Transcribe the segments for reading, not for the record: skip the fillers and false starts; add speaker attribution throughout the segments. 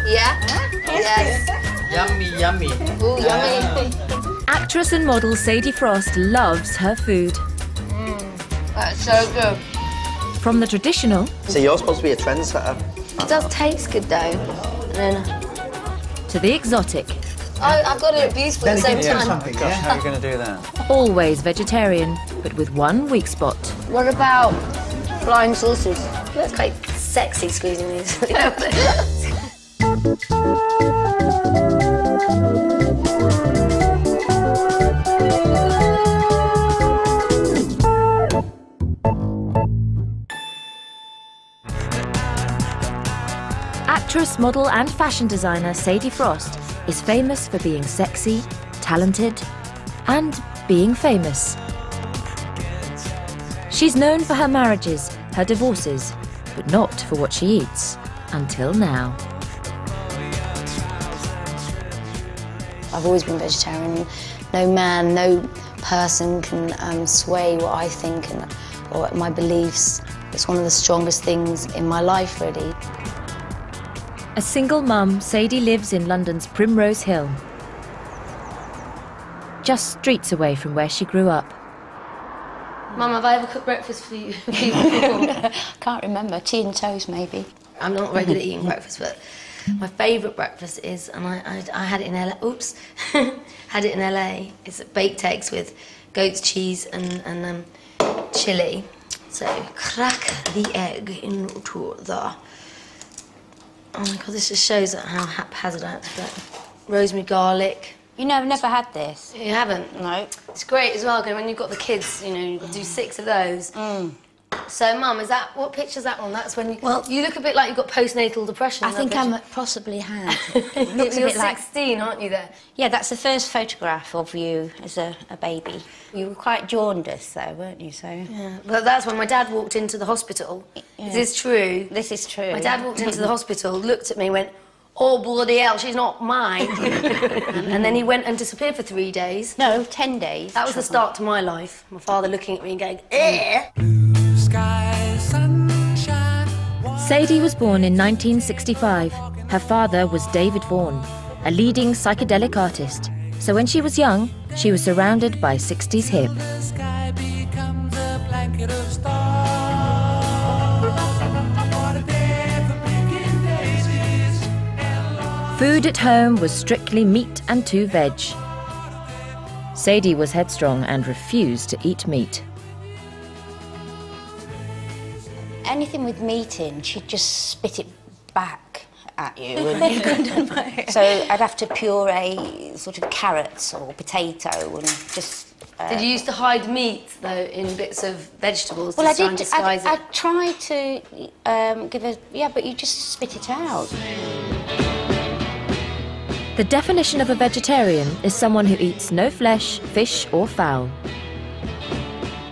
Speaker 1: Yeah? Yes.
Speaker 2: Yummy, yummy.
Speaker 1: Ooh, yummy.
Speaker 3: Actress and model Sadie Frost loves her food.
Speaker 1: That's so good.
Speaker 3: From the traditional...
Speaker 2: So you're supposed to be a trendsetter.
Speaker 1: It does taste good, though. And then...
Speaker 3: to the exotic.
Speaker 1: I've got to look beautiful at the same time.
Speaker 2: Gosh, how are you going to do that?
Speaker 3: Always vegetarian, but with one weak spot.
Speaker 1: What about flying saucers? That's quite sexy squeezing these.
Speaker 3: Actress, model and fashion designer Sadie Frost is famous for being sexy, talented and being famous. She's known for her marriages, her divorces, but not for what she eats, until now.
Speaker 1: I've always been vegetarian. No man, no person can sway what I think or my beliefs. It's one of the strongest things in my life, really.
Speaker 3: A single mum, Sadie lives in London's Primrose Hill, just streets away from where she grew up.
Speaker 1: Mum, have I ever cooked breakfast for you?
Speaker 4: Can't remember. Tea and toast, maybe.
Speaker 1: I'm not very good at eating breakfast, but my favourite breakfast is, and I had it in LA. Oops, had it in LA. It's baked eggs with goat's cheese and chilli. So crack the egg into the. Oh my God, this just shows how haphazard I have to do. Rosemary, garlic.
Speaker 4: You know, I've never had this.
Speaker 1: You haven't?
Speaker 4: No.
Speaker 1: It's great as well, because when you've got the kids, you know, you've got to do 6 of those. So, Mum, is that, what picture's that on? That's when you, well, you look a bit like you've got postnatal depression.
Speaker 4: I think I possibly have.
Speaker 1: Looks You're 16, aren't you, there?
Speaker 4: Yeah, that's the first photograph of you as a baby. You were quite jaundiced, though, weren't you? So. Yeah,
Speaker 1: but that's when my dad walked into the hospital. Yeah. Is this true?
Speaker 4: This is true.
Speaker 1: My dad walked into the hospital, looked at me, went, "Oh, bloody hell, she's not mine." and then he went and disappeared for 3 days.
Speaker 4: No, 10 days.
Speaker 1: That was the start to my life. My father looking at me and going, "Eh."
Speaker 3: Sadie was born in 1965. Her father was David Vaughan, a leading psychedelic artist. So when she was young, she was surrounded by 60s hip. Food at home was strictly meat and 2 veg. Sadie was headstrong and refused to eat meat.
Speaker 4: Anything with meat in, she'd just spit it back at you. And you couldn't. So I'd have to puree sort of carrots or potato and just...
Speaker 1: Did you used to hide meat, though, in bits of vegetables
Speaker 4: well,
Speaker 1: to try and disguise it?
Speaker 4: I tried to give a... Yeah, but you just spit it out.
Speaker 3: The definition of a vegetarian is someone who eats no flesh, fish or fowl.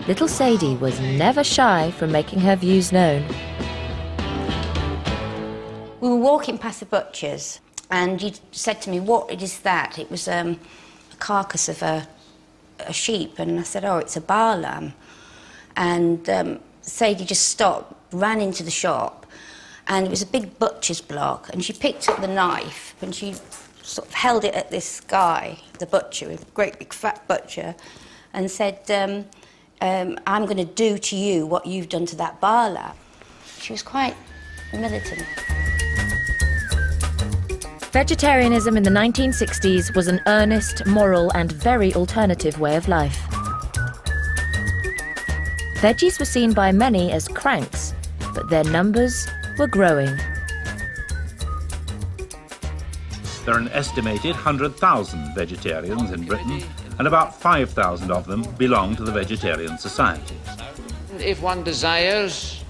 Speaker 3: Little Sadie was never shy from making her views known.
Speaker 4: We were walking past the butcher's and you said to me, "What is that?" It was a carcass of a sheep, and I said, "Oh, it's a bar lamb." And Sadie just stopped, ran into the shop, and it was a big butcher's block, and she picked up the knife and she sort of held it at this guy, the butcher, a great big fat butcher, and said, "I'm going to do to you what you've done to that bar lamb." She was quite militant.
Speaker 3: Vegetarianism in the 1960s was an earnest, moral and very alternative way of life. Veggies were seen by many as cranks, but their numbers were growing.
Speaker 5: There are an estimated 100,000 vegetarians in Britain, and about 5,000 of them belong to the Vegetarian Societies.
Speaker 6: If one desires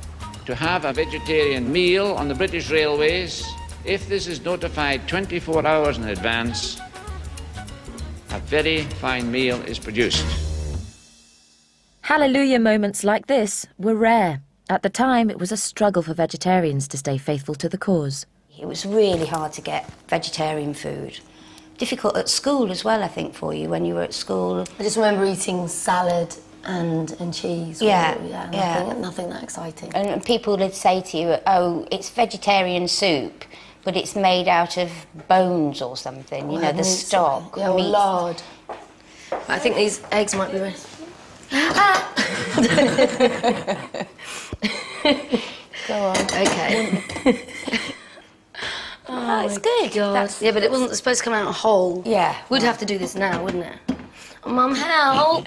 Speaker 6: to have a vegetarian meal on the British Railways, if this is notified 24 hours in advance, a very fine meal is produced.
Speaker 3: Hallelujah moments like this were rare. At the time, it was a struggle for vegetarians to stay faithful to the cause.
Speaker 4: It was really hard to get vegetarian food. Difficult at school as well, I think, for you, when you were at school.
Speaker 1: I just remember eating salad and cheese.
Speaker 4: Yeah.
Speaker 1: Nothing that exciting.
Speaker 4: And people would say to you, "Oh, it's vegetarian soup," but it's made out of bones or something, you know, the stock.
Speaker 1: Yeah, or
Speaker 4: meat.
Speaker 1: lard. I think these eggs might be very...
Speaker 4: Go on.
Speaker 1: Okay.
Speaker 4: Oh, it's good.
Speaker 1: God. Yeah, but it wasn't supposed to come out whole.
Speaker 4: Yeah.
Speaker 1: We'd have to do this now, wouldn't it? Mum, help!